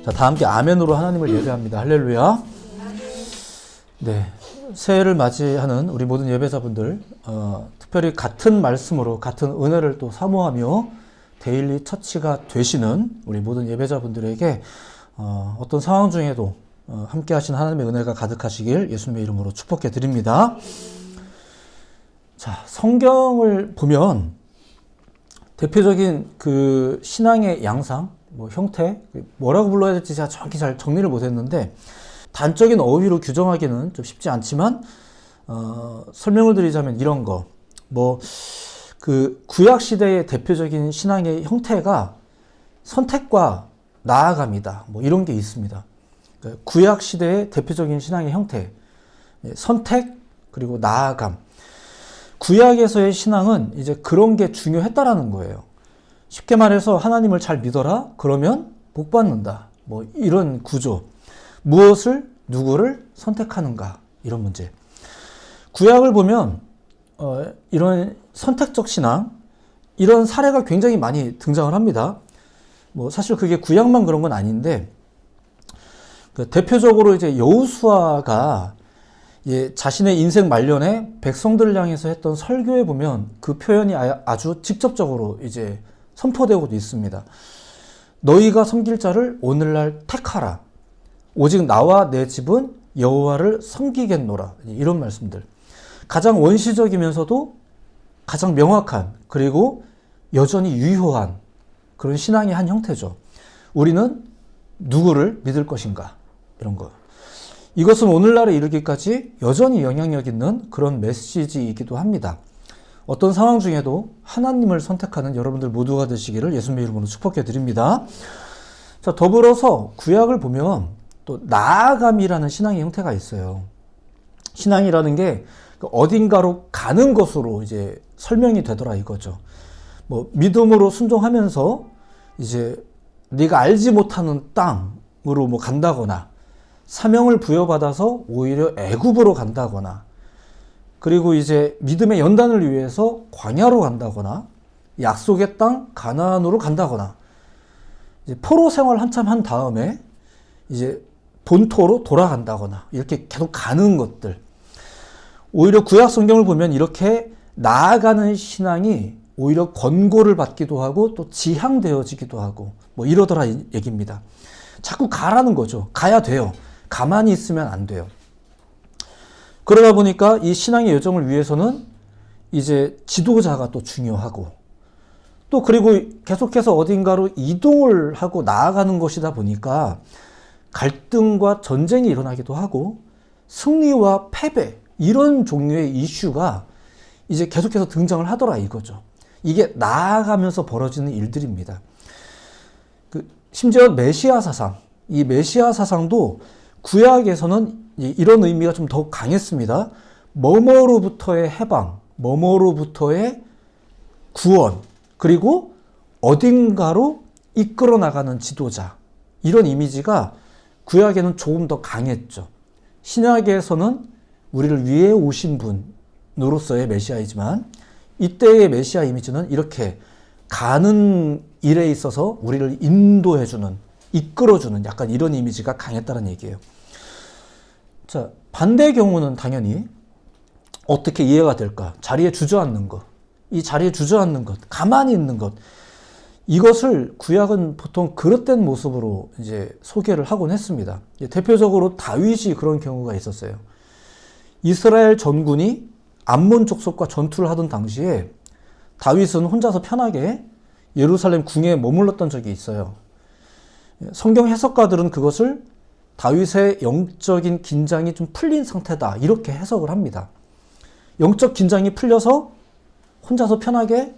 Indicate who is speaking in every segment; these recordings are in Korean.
Speaker 1: 자, 다 함께 아멘으로 하나님을 예배합니다. 할렐루야. 네, 새해를 맞이하는 우리 모든 예배자분들, 특별히 같은 말씀으로 같은 은혜를 또 사모하며 데일리 처치가 되시는 우리 모든 예배자분들에게 어떤 상황 중에도 함께 하신 하나님의 은혜가 가득하시길 예수님의 이름으로 축복해 드립니다. 자, 성경을 보면 대표적인 그 신앙의 양상, 형태, 뭐라고 불러야 될지 제가 정확히 잘 정리를 못했는데 단적인 어휘로 규정하기는 좀 쉽지 않지만 설명을 드리자면 이런 거, 그 구약 시대의 대표적인 신앙의 형태가 선택과 나아감이다. 이런 게 있습니다. 구약 시대의 대표적인 신앙의 형태, 선택 그리고 나아감. 구약에서의 신앙은 이제 그런 게 중요했다라는 거예요. 쉽게 말해서 하나님을 잘 믿어라. 그러면 복 받는다. 이런 구조. 무엇을, 누구를 선택하는가. 이런 문제. 구약을 보면 이런 선택적 신앙, 이런 사례가 굉장히 많이 등장을 합니다. 사실 그게 구약만 그런 건 아닌데 대표적으로 이제 여호수아가 자신의 인생 말년에 백성들을 향해서 했던 설교에 보면 그 표현이 아주 직접적으로 이제 선포되고도 있습니다. 너희가 섬길 자를 오늘날 택하라. 오직 나와 내 집은 여호와를 섬기겠노라. 이런 말씀들. 가장 원시적이면서도 가장 명확한, 그리고 여전히 유효한 그런 신앙의 한 형태죠. 우리는 누구를 믿을 것인가? 이런 거. 이것은 오늘날에 이르기까지 여전히 영향력 있는 그런 메시지이기도 합니다. 어떤 상황 중에도 하나님을 선택하는 여러분들 모두가 되시기를 예수님의 이름으로 축복해 드립니다. 자, 더불어서 구약을 보면 또 나아감이라는 신앙의 형태가 있어요. 신앙이라는 게 어딘가로 가는 것으로 이제 설명이 되더라 이거죠. 믿음으로 순종하면서 이제 네가 알지 못하는 땅으로 간다거나, 사명을 부여받아서 오히려 애굽으로 간다거나, 그리고 이제 믿음의 연단을 위해서 광야로 간다거나, 약속의 땅 가나안으로 간다거나, 이제 포로 생활 한참 한 다음에 이제 본토로 돌아간다거나, 이렇게 계속 가는 것들. 오히려 구약 성경을 보면 이렇게 나아가는 신앙이 오히려 권고를 받기도 하고 또 지향되어지기도 하고 이러더라 얘기입니다. 자꾸 가라는 거죠. 가야 돼요. 가만히 있으면 안 돼요. 그러다 보니까 이 신앙의 여정을 위해서는 이제 지도자가 또 중요하고, 또 그리고 계속해서 어딘가로 이동을 하고 나아가는 것이다 보니까 갈등과 전쟁이 일어나기도 하고 승리와 패배, 이런 종류의 이슈가 이제 계속해서 등장을 하더라 이거죠. 이게 나아가면서 벌어지는 일들입니다. 심지어 메시아 사상, 이 메시아 사상도 구약에서는 이런 의미가 좀 더 강했습니다. 뭐뭐로부터의 해방, 뭐뭐로부터의 구원, 그리고 어딘가로 이끌어 나가는 지도자, 이런 이미지가 구약에는 조금 더 강했죠. 신약에서는 우리를 위해 오신 분으로서의 메시아이지만 이때의 메시아 이미지는 이렇게 가는 일에 있어서 우리를 인도해주는, 이끌어주는 약간 이런 이미지가 강했다는 얘기예요. 자, 반대의 경우는 당연히 어떻게 이해가 될까? 자리에 주저앉는 것, 이 자리에 주저앉는 것, 가만히 있는 것, 이것을 구약은 보통 그릇된 모습으로 이제 소개를 하곤 했습니다. 대표적으로 다윗이 그런 경우가 있었어요. 이스라엘 전군이 암몬 족속과 전투를 하던 당시에 다윗은 혼자서 편하게 예루살렘 궁에 머물렀던 적이 있어요. 성경 해석가들은 그것을 다윗의 영적인 긴장이 좀 풀린 상태다, 이렇게 해석을 합니다. 영적 긴장이 풀려서 혼자서 편하게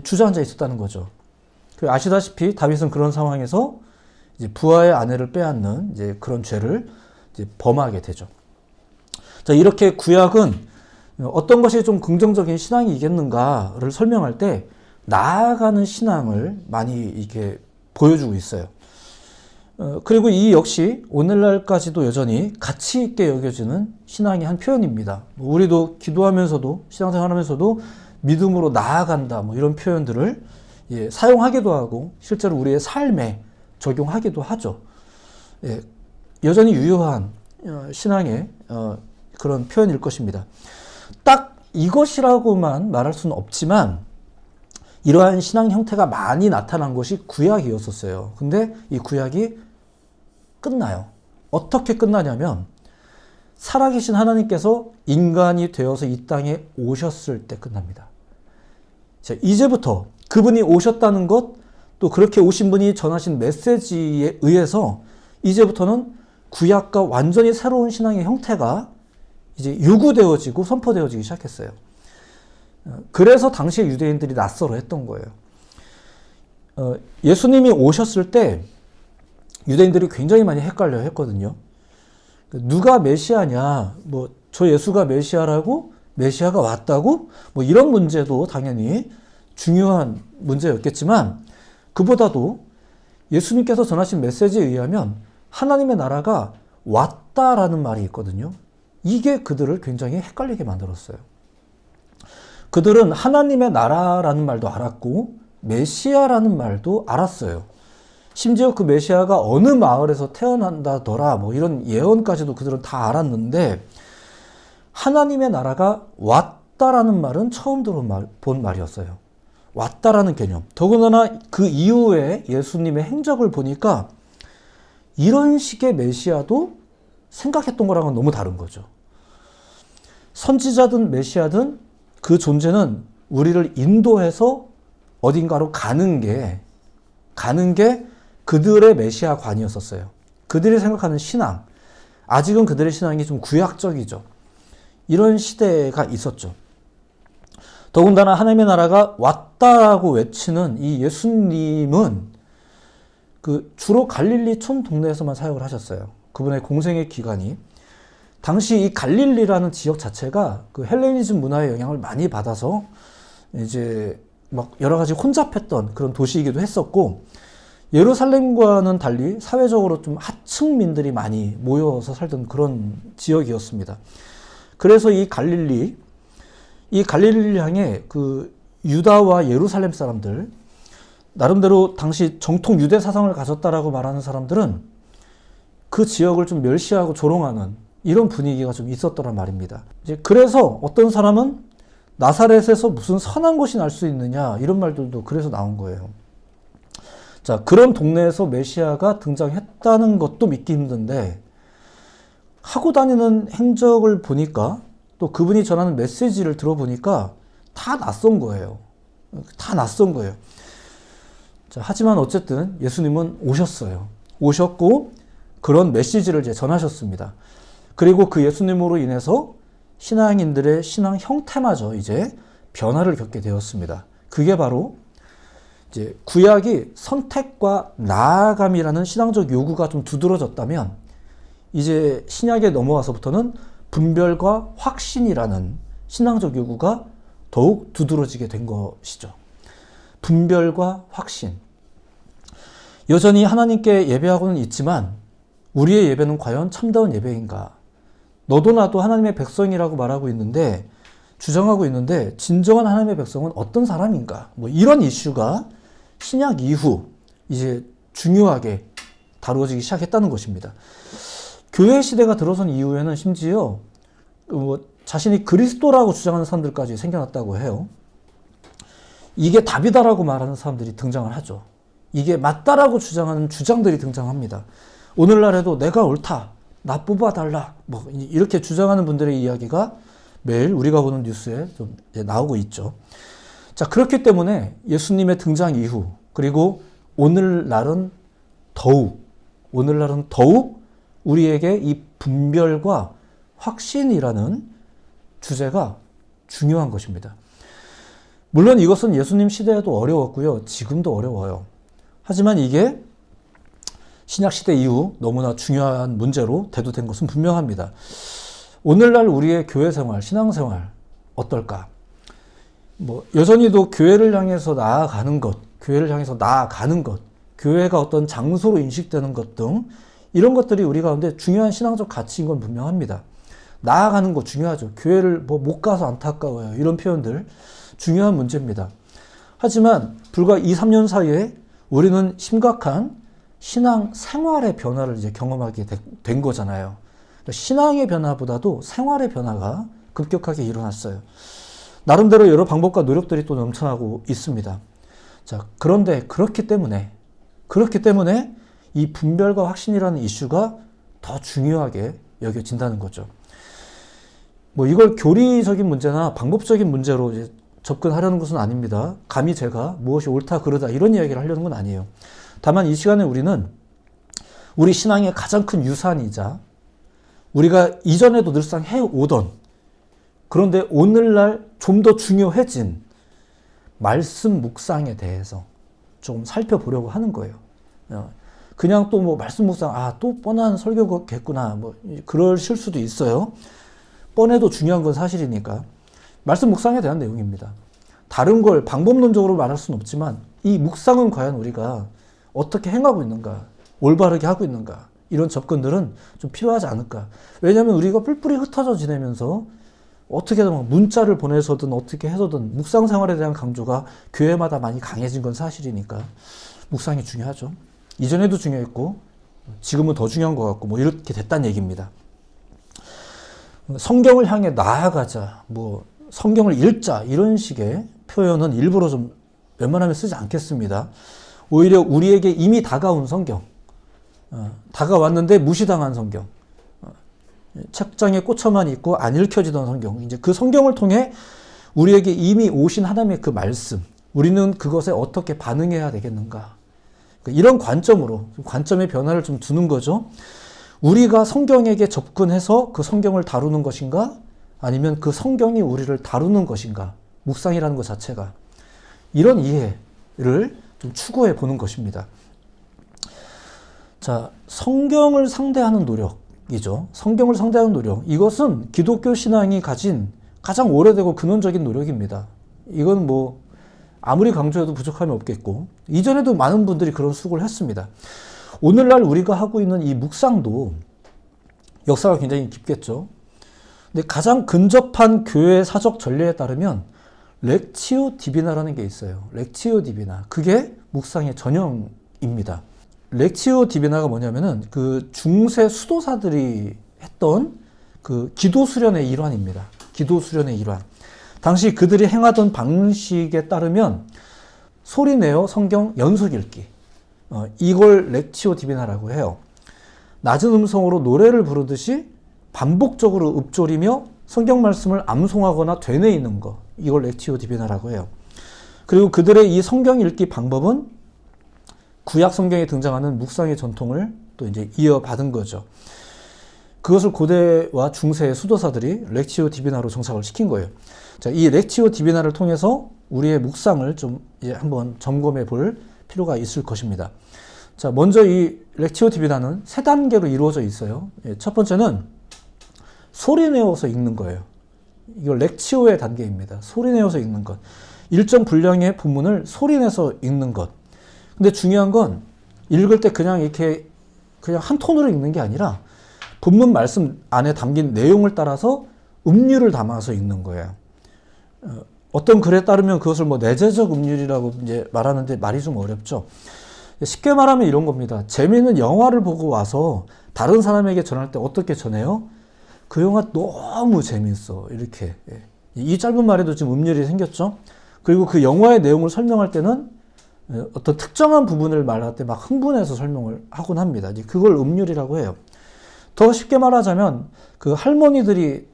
Speaker 1: 주저앉아 있었다는 거죠. 아시다시피 다윗은 그런 상황에서 이제 부하의 아내를 빼앗는 이제 그런 죄를 이제 범하게 되죠. 자, 이렇게 구약은 어떤 것이 좀 긍정적인 신앙이겠는가를 설명할 때 나아가는 신앙을 많이 이렇게 보여주고 있어요. 그리고 이 역시 오늘날까지도 여전히 가치 있게 여겨지는 신앙의 한 표현입니다. 우리도 기도하면서도 신앙생활하면서도 믿음으로 나아간다 이런 표현들을 사용하기도 하고 실제로 우리의 삶에 적용하기도 하죠. 예, 여전히 유효한 신앙의 그런 표현일 것입니다. 딱 이것이라고만 말할 수는 없지만 이러한 신앙 형태가 많이 나타난 것이 구약이었었어요. 근데 이 구약이 끝나요. 어떻게 끝나냐면 살아계신 하나님께서 인간이 되어서 이 땅에 오셨을 때 끝납니다. 자, 이제부터 그분이 오셨다는 것, 또 그렇게 오신 분이 전하신 메시지에 의해서 이제부터는 구약과 완전히 새로운 신앙의 형태가 이제 요구되어지고 선포되어지기 시작했어요. 그래서 당시에 유대인들이 낯설어 했던 거예요. 예수님이 오셨을 때 유대인들이 굉장히 많이 헷갈려 했거든요. 누가 메시아냐, 뭐, 저 예수가 메시아라고? 메시아가 왔다고? 뭐, 이런 문제도 당연히 중요한 문제였겠지만, 그보다도 예수님께서 전하신 메시지에 의하면 하나님의 나라가 왔다라는 말이 있거든요. 이게 그들을 굉장히 헷갈리게 만들었어요. 그들은 하나님의 나라라는 말도 알았고, 메시아라는 말도 알았어요. 심지어 그 메시아가 어느 마을에서 태어난다더라, 뭐 이런 예언까지도 그들은 다 알았는데, 하나님의 나라가 왔다라는 말은 처음 들어본 말이었어요. 왔다라는 개념. 더군다나 그 이후에 예수님의 행적을 보니까 이런 식의 메시아도 생각했던 거랑은 너무 다른 거죠. 선지자든 메시아든 그 존재는 우리를 인도해서 어딘가로 가는 게 그들의 메시아관이었었어요. 그들이 생각하는 신앙, 아직은 그들의 신앙이 좀 구약적이죠. 이런 시대가 있었죠. 더군다나 하나님의 나라가 왔다라고 외치는 이 예수님은 주로 갈릴리촌 동네에서만 사역을 하셨어요. 그분의 공생의 기간이. 당시 이 갈릴리라는 지역 자체가 그 헬레니즘 문화의 영향을 많이 받아서 이제 막 여러 가지 혼잡했던 그런 도시이기도 했었고, 예루살렘과는 달리 사회적으로 좀 하층민들이 많이 모여서 살던 그런 지역이었습니다. 그래서 이 갈릴리를 향해 그 유다와 예루살렘 사람들, 나름대로 당시 정통 유대 사상을 가졌다라고 말하는 사람들은 그 지역을 좀 멸시하고 조롱하는 이런 분위기가 좀 있었더란 말입니다. 이제 그래서 어떤 사람은 나사렛에서 무슨 선한 것이 날 수 있느냐, 이런 말들도 그래서 나온 거예요. 자, 그런 동네에서 메시아가 등장했다는 것도 믿기 힘든데, 하고 다니는 행적을 보니까, 또 그분이 전하는 메시지를 들어보니까 다 낯선 거예요. 다 낯선 거예요. 자, 하지만 어쨌든 예수님은 오셨어요. 오셨고 그런 메시지를 이제 전하셨습니다. 그리고 그 예수님으로 인해서 신앙인들의 신앙 형태마저 이제 변화를 겪게 되었습니다. 그게 바로 이제 구약이 선택과 나아감이라는 신앙적 요구가 좀 두드러졌다면, 이제 신약에 넘어와서부터는 분별과 확신이라는 신앙적 요구가 더욱 두드러지게 된 것이죠. 분별과 확신. 여전히 하나님께 예배하고는 있지만 우리의 예배는 과연 참다운 예배인가? 너도 나도 하나님의 백성이라고 말하고 있는데, 주장하고 있는데, 진정한 하나님의 백성은 어떤 사람인가? 뭐 이런 이슈가 신약 이후 이제 중요하게 다루어지기 시작했다는 것입니다. 교회 시대가 들어선 이후에는 심지어 자신이 그리스도라고 주장하는 사람들까지 생겨났다고 해요. 이게 답이다라고 말하는 사람들이 등장을 하죠. 이게 맞다라고 주장하는 주장들이 등장합니다. 오늘날에도 내가 옳다, 나 뽑아달라, 뭐 이렇게 주장하는 분들의 이야기가 매일 우리가 보는 뉴스에 좀 나오고 있죠. 자, 그렇기 때문에 예수님의 등장 이후, 그리고 오늘날은 더욱 우리에게 이 분별과 확신이라는 주제가 중요한 것입니다. 물론 이것은 예수님 시대에도 어려웠고요. 지금도 어려워요. 하지만 이게 신약 시대 이후 너무나 중요한 문제로 대두된 것은 분명합니다. 오늘날 우리의 교회 생활, 신앙 생활 어떨까? 여전히도 교회를 향해서 나아가는 것, 교회가 어떤 장소로 인식되는 것 등 이런 것들이 우리 가운데 중요한 신앙적 가치인 건 분명합니다. 나아가는 거 중요하죠. 교회를 못 가서 안타까워요. 이런 표현들 중요한 문제입니다. 하지만 불과 2, 3년 사이에 우리는 심각한 신앙 생활의 변화를 이제 경험하게 된 거잖아요. 신앙의 변화보다도 생활의 변화가 급격하게 일어났어요. 나름대로 여러 방법과 노력들이 또 넘쳐나고 있습니다. 자, 그런데 그렇기 때문에 이 분별과 확신이라는 이슈가 더 중요하게 여겨진다는 거죠. 뭐 이걸 교리적인 문제나 방법적인 문제로 이제 접근하려는 것은 아닙니다. 감히 제가 무엇이 옳다 그르다 이런 이야기를 하려는 건 아니에요. 다만 이 시간에 우리는 우리 신앙의 가장 큰 유산이자 우리가 이전에도 늘상 해오던, 그런데 오늘날 좀 더 중요해진 말씀 묵상에 대해서 좀 살펴보려고 하는 거예요. 그냥 또 뭐 말씀 묵상, 또 뻔한 설교겠구나, 뭐 그러실 수도 있어요. 뻔해도 중요한 건 사실이니까. 말씀 묵상에 대한 내용입니다. 다른 걸 방법론적으로 말할 수는 없지만 이 묵상은 과연 우리가 어떻게 행하고 있는가, 올바르게 하고 있는가, 이런 접근들은 좀 필요하지 않을까. 왜냐하면 우리가 뿔뿔이 흩어져 지내면서 어떻게든 문자를 보내서든 어떻게 해서든 묵상 생활에 대한 강조가 교회마다 많이 강해진 건 사실이니까 묵상이 중요하죠. 이전에도 중요했고 지금은 더 중요한 것 같고 뭐 이렇게 됐다는 얘기입니다. 성경을 향해 나아가자, 뭐 성경을 읽자, 이런 식의 표현은 일부러 좀 웬만하면 쓰지 않겠습니다. 오히려 우리에게 이미 다가온 성경, 다가왔는데 무시당한 성경, 책장에 꽂혀만 있고 안 읽혀지던 성경, 이제 그 성경을 통해 우리에게 이미 오신 하나님의 그 말씀, 우리는 그것에 어떻게 반응해야 되겠는가, 이런 관점으로, 관점의 변화를 좀 두는 거죠. 우리가 성경에게 접근해서 그 성경을 다루는 것인가, 아니면 그 성경이 우리를 다루는 것인가, 묵상이라는 것 자체가, 이런 이해를 좀 추구해 보는 것입니다. 자, 성경을 상대하는 노력이죠. 성경을 상대하는 노력. 이것은 기독교 신앙이 가진 가장 오래되고 근원적인 노력입니다. 이건 뭐 아무리 강조해도 부족함이 없겠고, 이전에도 많은 분들이 그런 수고를 했습니다. 오늘날 우리가 하고 있는 이 묵상도 역사가 굉장히 깊겠죠. 근데 가장 근접한 교회 사적 전례에 따르면 렉치오 디비나라는 게 있어요. 렉치오 디비나. 그게 묵상의 전형입니다. 렉치오 디비나가 뭐냐면은 그 중세 수도사들이 했던 그 기도 수련의 일환입니다. 기도 수련의 일환. 당시 그들이 행하던 방식에 따르면 소리내어 성경 연속 읽기, 이걸 렉치오 디비나라고 해요. 낮은 음성으로 노래를 부르듯이 반복적으로 읊조리며 성경 말씀을 암송하거나 되뇌이는 것, 이걸 렉치오 디비나라고 해요. 그리고 그들의 이 성경 읽기 방법은 구약 성경에 등장하는 묵상의 전통을 또 이제 이어받은 거죠. 그것을 고대와 중세의 수도사들이 렉치오 디비나로 정착을 시킨 거예요. 자, 이 렉치오 디비나를 통해서 우리의 묵상을 좀 이제 한번 점검해 볼 필요가 있을 것입니다. 자, 먼저 이 렉치오 디비나는 세 단계로 이루어져 있어요. 첫 번째는 소리 내어서 읽는 거예요. 이거 렉치오의 단계입니다. 소리 내어서 읽는 것. 일정 분량의 본문을 소리 내서 읽는 것. 근데 중요한 건 읽을 때 그냥 이렇게 그냥 한 톤으로 읽는 게 아니라 본문 말씀 안에 담긴 내용을 따라서 음률을 담아서 읽는 거예요. 어떤 글에 따르면 그것을 뭐 내재적 음률이라고 이제 말하는데 말이 좀 어렵죠. 쉽게 말하면 이런 겁니다. 재미있는 영화를 보고 와서 다른 사람에게 전할 때 어떻게 전해요? 그 영화 너무 재미있어. 이렇게. 이 짧은 말에도 지금 음률이 생겼죠. 그리고 그 영화의 내용을 설명할 때는 어떤 특정한 부분을 말할 때 막 흥분해서 설명을 하곤 합니다. 그걸 음률이라고 해요. 더 쉽게 말하자면 그 할머니들이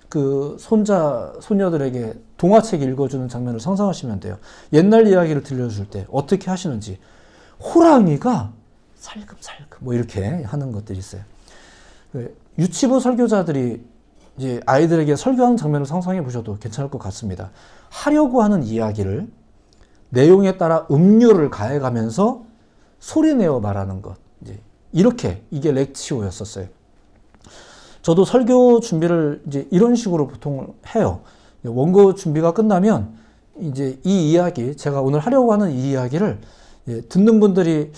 Speaker 1: 그 손자, 소녀들에게 동화책 읽어주는 장면을 상상하시면 돼요. 옛날 이야기를 들려줄 때 어떻게 하시는지. 호랑이가 살금살금 뭐 이렇게 하는 것들이 있어요. 유치부 설교자들이 이제 아이들에게 설교하는 장면을 상상해 보셔도 괜찮을 것 같습니다. 하려고 하는 이야기를 내용에 따라 음률을 가해가면서 소리내어 말하는 것. 이제 이렇게 이게 렉치오였었어요. 저도 설교 준비를 이제 이런 식으로 보통 해요. 원고 준비가 끝나면 이제 이 이야기, 제가 오늘 하려고 하는 이 이야기를 듣는 분들이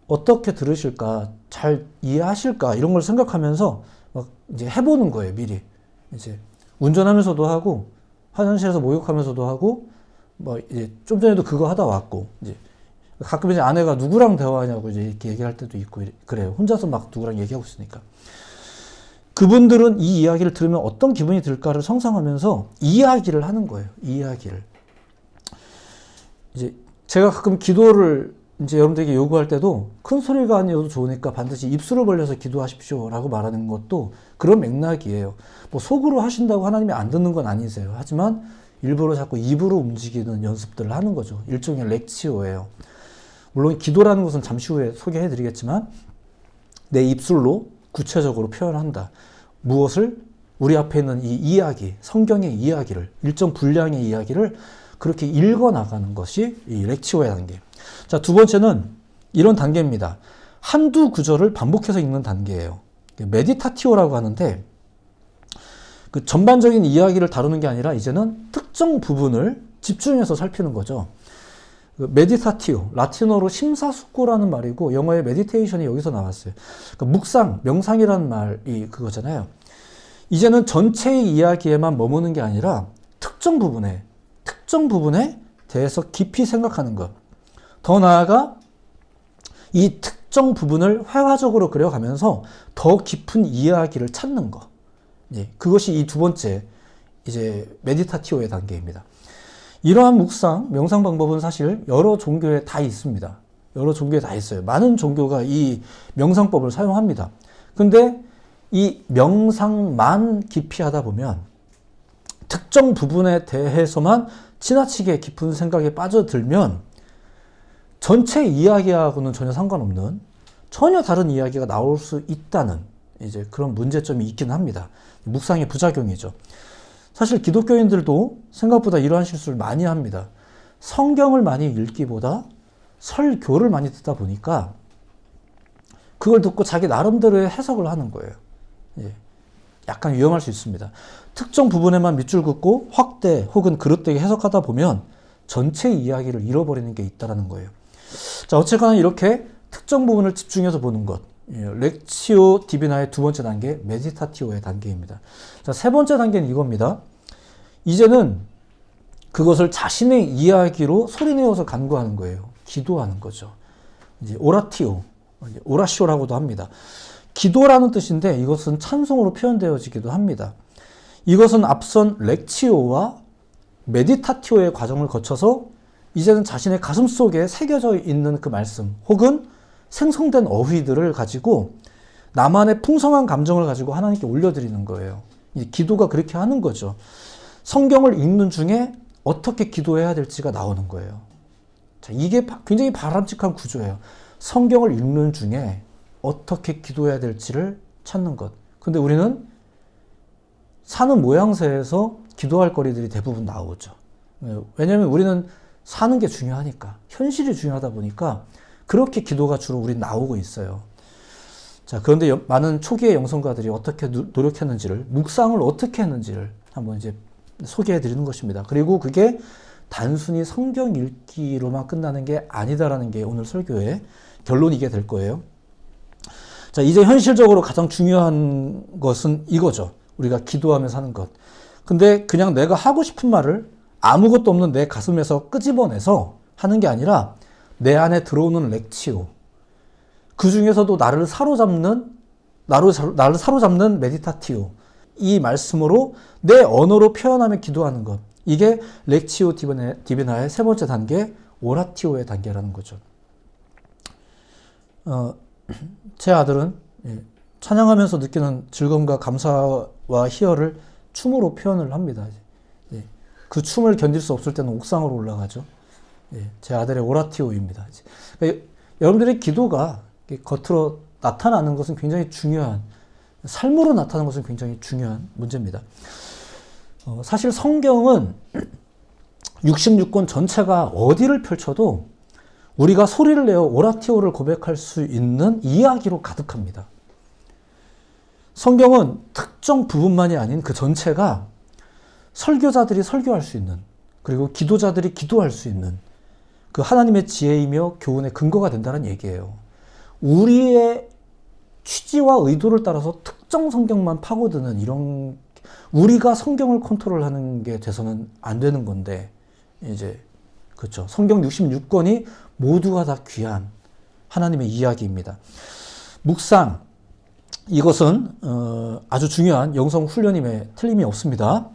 Speaker 1: 어떻게 들으실까, 잘 이해하실까, 이런 걸 생각하면서 막 이제 해보는 거예요, 미리. 이제 운전하면서도 하고, 화장실에서 목욕하면서도 하고, 뭐 이제 좀 전에도 그거 하다 왔고, 이제 가끔 이제 아내가 누구랑 대화하냐고 이제 이렇게 얘기할 때도 있고 그래요. 혼자서 막 누구랑 얘기하고 있으니까. 그분들은 이 이야기를 들으면 어떤 기분이 들까를 상상하면서 이야기를 하는 거예요. 이야기를. 이제 제가 가끔 기도를 이제 여러분들에게 요구할 때도 큰 소리가 아니어도 좋으니까 반드시 입술을 벌려서 기도하십시오라고 말하는 것도 그런 맥락이에요. 뭐 속으로 하신다고 하나님이 안 듣는 건 아니세요. 하지만 일부러 자꾸 입으로 움직이는 연습들을 하는 거죠. 일종의 렉치오예요. 물론 기도라는 것은 잠시 후에 소개해 드리겠지만 내 입술로 구체적으로 표현한다. 무엇을? 우리 앞에 있는 이 이야기, 성경의 이야기를, 일정 분량의 이야기를 그렇게 읽어나가는 것이 이 렉치오의 단계. 자, 두 번째는 이런 단계입니다. 한두 구절을 반복해서 읽는 단계예요. 메디타티오라고 하는데 그 전반적인 이야기를 다루는 게 아니라 이제는 특정 부분을 집중해서 살피는 거죠. 메디타티오, 라틴어로 심사숙고라는 말이고 영어의 메디테이션이 여기서 나왔어요. 그러니까 묵상, 명상이라는 말이 그거잖아요. 이제는 전체의 이야기에만 머무는 게 아니라 특정 부분에 대해서 깊이 생각하는 것. 더 나아가 이 특정 부분을 회화적으로 그려가면서 더 깊은 이야기를 찾는 것. 예, 그것이 이 두 번째 이제 메디타티오의 단계입니다. 이러한 묵상, 명상 방법은 사실 여러 종교에 다 있습니다. 여러 종교에 다 있어요. 많은 종교가 이 명상법을 사용합니다. 근데 이 명상만 깊이 하다 보면 특정 부분에 대해서만 지나치게 깊은 생각에 빠져들면 전체 이야기하고는 전혀 상관없는 전혀 다른 이야기가 나올 수 있다는 이제 그런 문제점이 있긴 합니다. 묵상의 부작용이죠. 사실 기독교인들도 생각보다 이러한 실수를 많이 합니다. 성경을 많이 읽기보다 설교를 많이 듣다 보니까 그걸 듣고 자기 나름대로의 해석을 하는 거예요. 예. 약간 위험할 수 있습니다. 특정 부분에만 밑줄 긋고 확대 혹은 그릇되게 해석하다 보면 전체 이야기를 잃어버리는 게 있다는 거예요. 자, 어쨌거나 이렇게 특정 부분을 집중해서 보는 것. 렉치오 디비나의 두 번째 단계, 메디타티오의 단계입니다. 자, 세 번째 단계는 이겁니다. 이제는 그것을 자신의 이야기로 소리내어서 간구하는 거예요. 기도하는 거죠. 이제 오라티오, 오라시오라고도 합니다. 기도라는 뜻인데 이것은 찬송으로 표현되어지기도 합니다. 이것은 앞선 렉치오와 메디타티오의 과정을 거쳐서 이제는 자신의 가슴 속에 새겨져 있는 그 말씀 혹은 생성된 어휘들을 가지고 나만의 풍성한 감정을 가지고 하나님께 올려드리는 거예요. 이 기도가 그렇게 하는 거죠. 성경을 읽는 중에 어떻게 기도해야 될지가 나오는 거예요. 자, 이게 굉장히 바람직한 구조예요. 성경을 읽는 중에 어떻게 기도해야 될지를 찾는 것. 근데 우리는 사는 모양새에서 기도할 거리들이 대부분 나오죠. 왜냐하면 우리는 사는 게 중요하니까, 현실이 중요하다 보니까 그렇게 기도가 주로 우린 나오고 있어요. 자, 그런데 많은 초기의 영성가들이 어떻게 노력했는지를, 묵상을 어떻게 했는지를 한번 이제 소개해 드리는 것입니다. 그리고 그게 단순히 성경 읽기로만 끝나는 게 아니다라는 게 오늘 설교의 결론이게 될 거예요. 자, 이제 현실적으로 가장 중요한 것은 이거죠. 우리가 기도하면서 하는 것. 근데 그냥 내가 하고 싶은 말을 아무것도 없는 내 가슴에서 끄집어내서 하는 게 아니라 내 안에 들어오는 렉치오. 그 중에서도 나를 사로잡는 메디타티오. 이 말씀으로 내 언어로 표현하며 기도하는 것. 이게 렉치오 디비나의 세 번째 단계, 오라티오의 단계라는 거죠. 제 아들은 찬양하면서 느끼는 즐거움과 감사와 희열을 춤으로 표현을 합니다. 그 춤을 견딜 수 없을 때는 옥상으로 올라가죠. 제 아들의 오라티오입니다. 그러니까 여러분들의 기도가 겉으로 나타나는 것은 굉장히 중요한, 삶으로 나타나는 것은 굉장히 중요한 문제입니다. 사실 성경은 66권 전체가 어디를 펼쳐도 우리가 소리를 내어 오라티오를 고백할 수 있는 이야기로 가득합니다. 성경은 특정 부분만이 아닌 그 전체가 설교자들이 설교할 수 있는, 그리고 기도자들이 기도할 수 있는 그 하나님의 지혜이며 교훈의 근거가 된다는 얘기예요. 우리의 취지와 의도를 따라서 특정 성경만 파고드는 이런, 우리가 성경을 컨트롤하는 게 돼서는 안 되는 건데, 이제 그렇죠. 성경 66권이 모두가 다 귀한 하나님의 이야기입니다. 묵상, 이것은 아주 중요한 영성 훈련임에 틀림이 없습니다.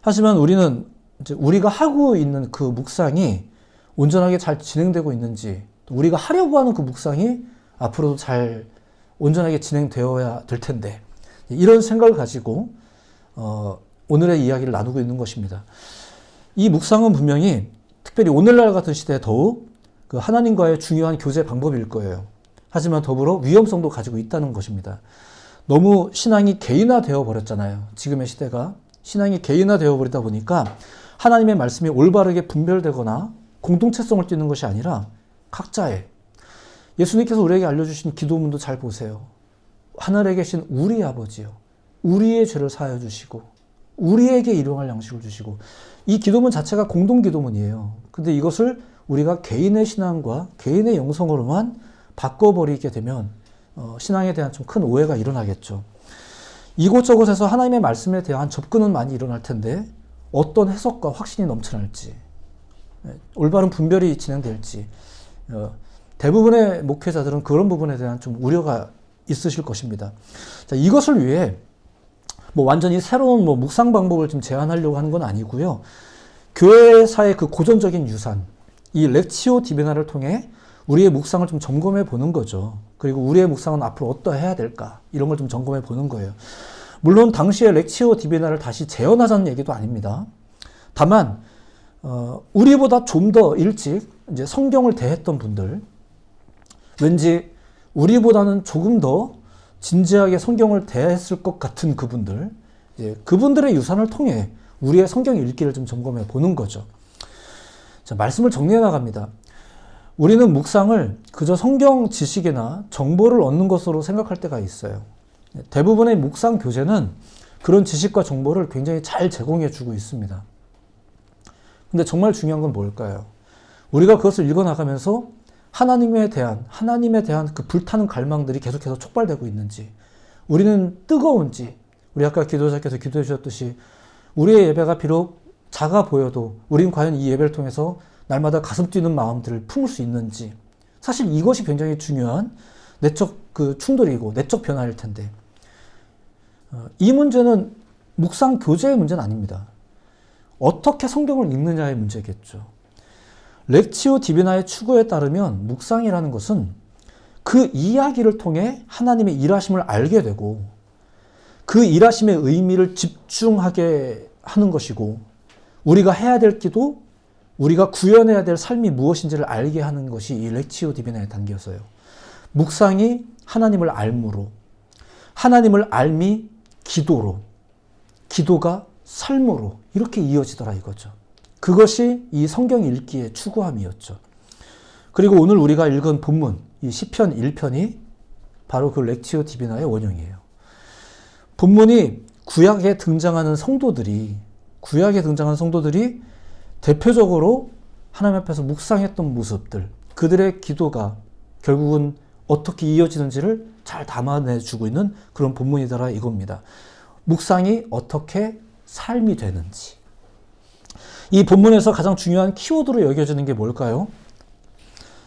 Speaker 1: 하지만 우리는 이제 우리가 하고 있는 그 묵상이 온전하게 잘 진행되고 있는지, 또 우리가 하려고 하는 그 묵상이 앞으로도 잘 온전하게 진행되어야 될 텐데, 이런 생각을 가지고 오늘의 이야기를 나누고 있는 것입니다. 이 묵상은 분명히 특별히 오늘날 같은 시대에 더욱 그 하나님과의 중요한 교제 방법일 거예요. 하지만 더불어 위험성도 가지고 있다는 것입니다. 너무 신앙이 개인화되어 버렸잖아요. 지금의 시대가 신앙이 개인화되어 버리다 보니까 하나님의 말씀이 올바르게 분별되거나 공동체성을 띠는 것이 아니라 각자의, 예수님께서 우리에게 알려주신 기도문도 잘 보세요. 하늘에 계신 우리 아버지요, 우리의 죄를 사하여 주시고 우리에게 일용할 양식을 주시고, 이 기도문 자체가 공동 기도문이에요. 근데 이것을 우리가 개인의 신앙과 개인의 영성으로만 바꿔버리게 되면 신앙에 대한 좀 큰 오해가 일어나겠죠. 이곳저곳에서 하나님의 말씀에 대한 접근은 많이 일어날 텐데 어떤 해석과 확신이 넘쳐날지, 올바른 분별이 진행될지, 대부분의 목회자들은 그런 부분에 대한 좀 우려가 있으실 것입니다. 자, 이것을 위해 완전히 새로운 묵상 방법을 좀 제안하려고 하는 건 아니고요. 교회사의 그 고전적인 유산, 이 렉치오 디비나를 통해 우리의 묵상을 좀 점검해 보는 거죠. 그리고 우리의 묵상은 앞으로 어떠해야 될까, 이런 걸 좀 점검해 보는 거예요. 물론 당시에 렉치오 디비나를 다시 재현하자는 얘기도 아닙니다. 다만 우리보다 좀 더 일찍 이제 성경을 대했던 분들, 왠지 우리보다는 조금 더 진지하게 성경을 대했을 것 같은 그분들, 그분들의 유산을 통해 우리의 성경 읽기를 좀 점검해 보는 거죠. 자, 말씀을 정리해 나갑니다. 우리는 묵상을 그저 성경 지식이나 정보를 얻는 것으로 생각할 때가 있어요. 대부분의 묵상 교재는 그런 지식과 정보를 굉장히 잘 제공해 주고 있습니다. 근데 정말 중요한 건 뭘까요? 우리가 그것을 읽어나가면서 하나님에 대한 그 불타는 갈망들이 계속해서 촉발되고 있는지, 우리는 뜨거운지, 우리 아까 기도자께서 기도해 주셨듯이 우리의 예배가 비록 작아 보여도 우리는 과연 이 예배를 통해서 날마다 가슴 뛰는 마음들을 품을 수 있는지, 사실 이것이 굉장히 중요한 내적 그 충돌이고 내적 변화일 텐데, 이 문제는 묵상 교재의 문제는 아닙니다. 어떻게 성경을 읽느냐의 문제겠죠. 렉치오 디비나의 추구에 따르면 묵상이라는 것은 그 이야기를 통해 하나님의 일하심을 알게 되고 그 일하심의 의미를 집중하게 하는 것이고, 우리가 해야 될 기도, 우리가 구현해야 될 삶이 무엇인지를 알게 하는 것이 이 렉치오 디비나의 단계였어요. 묵상이 하나님을 알므로, 하나님을 알미 기도로, 기도가 삶으로 이렇게 이어지더라 이거죠. 그것이 이 성경 읽기의 추구함이었죠. 그리고 오늘 우리가 읽은 본문, 이 시편 1편이 바로 그 렉치오 디비나의 원형이에요. 본문이 구약에 등장하는 성도들이 대표적으로 하나님 앞에서 묵상했던 모습들, 그들의 기도가 결국은 어떻게 이어지는지를 잘 담아내주고 있는 그런 본문이더라 이겁니다. 묵상이 어떻게 삶이 되는지. 이 본문에서 가장 중요한 키워드로 여겨지는 게 뭘까요?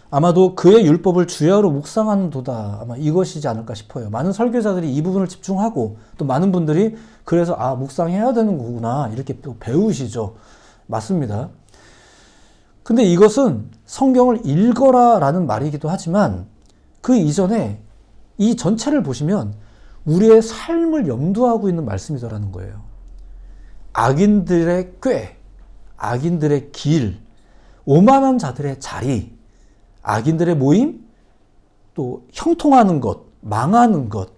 Speaker 1: 아마도 그의 율법을 주야로 묵상하는도다, 아마 이것이지 않을까 싶어요. 많은 설교자들이 이 부분을 집중하고, 또 많은 분들이 그래서 묵상해야 되는 거구나 이렇게 또 배우시죠. 맞습니다. 근데 이것은 성경을 읽어라 라는 말이기도 하지만 그 이전에 이 전체를 보시면 우리의 삶을 염두하고 있는 말씀이더라는 거예요. 악인들의 꾀, 악인들의 길, 오만한 자들의 자리, 악인들의 모임, 또 형통하는 것, 망하는 것,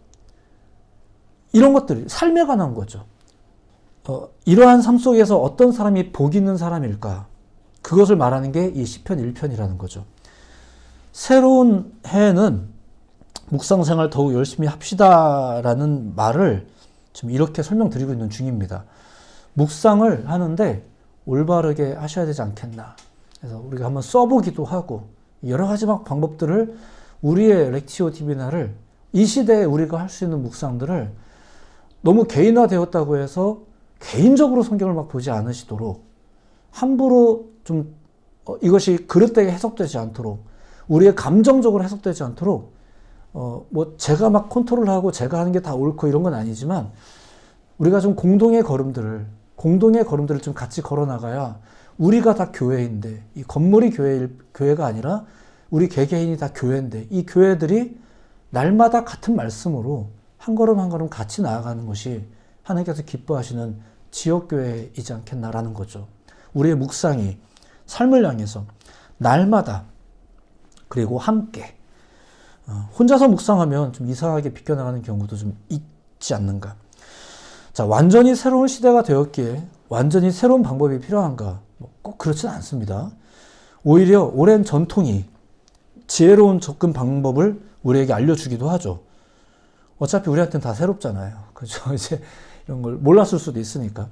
Speaker 1: 이런 것들이 삶에 관한 거죠. 이러한 삶 속에서 어떤 사람이 복 있는 사람일까? 그것을 말하는 게 이 시편 1편이라는 거죠. 새로운 해에는 묵상생활 더욱 열심히 합시다라는 말을 지금 이렇게 설명드리고 있는 중입니다. 묵상을 하는데 올바르게 하셔야 되지 않겠나. 그래서 우리가 한번 써보기도 하고 여러 가지 방법들을, 우리의 렉치오 디비나를, 이 시대에 우리가 할 수 있는 묵상들을 너무 개인화되었다고 해서 개인적으로 성경을 보지 않으시도록 함부로 좀 이것이 그릇되게 해석되지 않도록, 우리의 감정적으로 해석되지 않도록 뭐 제가 막 컨트롤하고 제가 하는 게 다 옳고 이런 건 아니지만 우리가 좀 공동의 걸음들을 좀 같이 걸어 나가야 우리가 다 교회인데, 이 건물이 교회가 아니라 우리 개개인이 다 교회인데, 이 교회들이 날마다 같은 말씀으로 한 걸음 한 걸음 같이 나아가는 것이 하나님께서 기뻐하시는 지역교회이지 않겠나라는 거죠. 우리의 묵상이 삶을 향해서 날마다, 그리고 함께, 혼자서 묵상하면 좀 이상하게 비껴나가는 경우도 좀 있지 않는가. 자, 완전히 새로운 시대가 되었기에 완전히 새로운 방법이 필요한가? 꼭 그렇지는 않습니다. 오히려 오랜 전통이 지혜로운 접근 방법을 우리에게 알려주기도 하죠. 어차피 우리한테는 다 새롭잖아요. 그렇죠? 이제 이런 걸 몰랐을 수도 있으니까.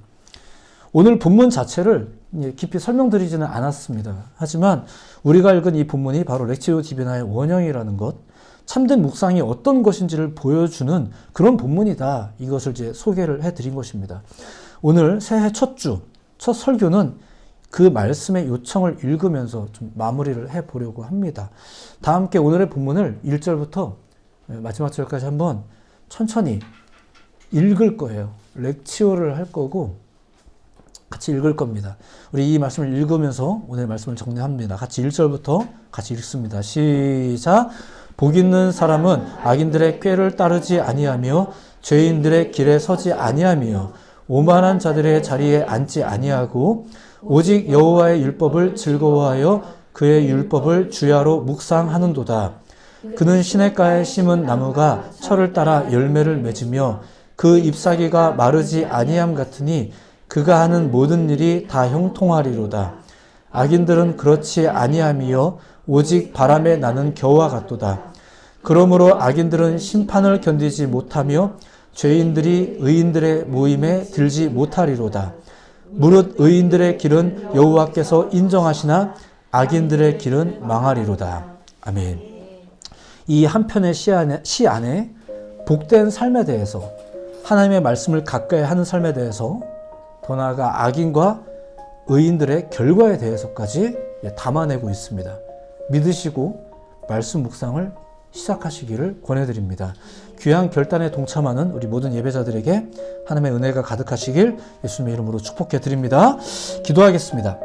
Speaker 1: 오늘 본문 자체를 깊이 설명드리지는 않았습니다. 하지만 우리가 읽은 이 본문이 바로 렉치오 디비나의 원형이라는 것, 참된 묵상이 어떤 것인지를 보여주는 그런 본문이다. 이것을 이제 소개를 해드린 것입니다. 오늘 새해 첫 주, 첫 설교는 그 말씀의 요청을 읽으면서 좀 마무리를 해보려고 합니다. 다 함께 오늘의 본문을 1절부터 마지막 절까지 한번 천천히 읽을 거예요. 렉치오를 할 거고 같이 읽을 겁니다. 우리 이 말씀을 읽으면서 오늘 말씀을 정리합니다. 같이 1절부터 같이 읽습니다. 시작. 복 있는 사람은 악인들의 꾀를 따르지 아니하며 죄인들의 길에 서지 아니하며 오만한 자들의 자리에 앉지 아니하고 오직 여호와의 율법을 즐거워하여 그의 율법을 주야로 묵상하는도다. 그는 시냇가에 심은 나무가 철을 따라 열매를 맺으며 그 잎사귀가 마르지 아니함 같으니 그가 하는 모든 일이 다 형통하리로다. 악인들은 그렇지 아니함이요 오직 바람에 나는 겨와 같도다. 그러므로 악인들은 심판을 견디지 못하며 죄인들이 의인들의 모임에 들지 못하리로다. 무릇 의인들의 길은 여호와께서 인정하시나 악인들의 길은 망하리로다. 아멘. 이 한편의 시 안에 복된 삶에 대해서, 하나님의 말씀을 가까이 하는 삶에 대해서, 더 나아가 악인과 의인들의 결과에 대해서까지 담아내고 있습니다. 믿으시고 말씀 묵상을 시작하시기를 권해드립니다. 귀한 결단에 동참하는 우리 모든 예배자들에게 하나님의 은혜가 가득하시길 예수님의 이름으로 축복해 드립니다. 기도하겠습니다.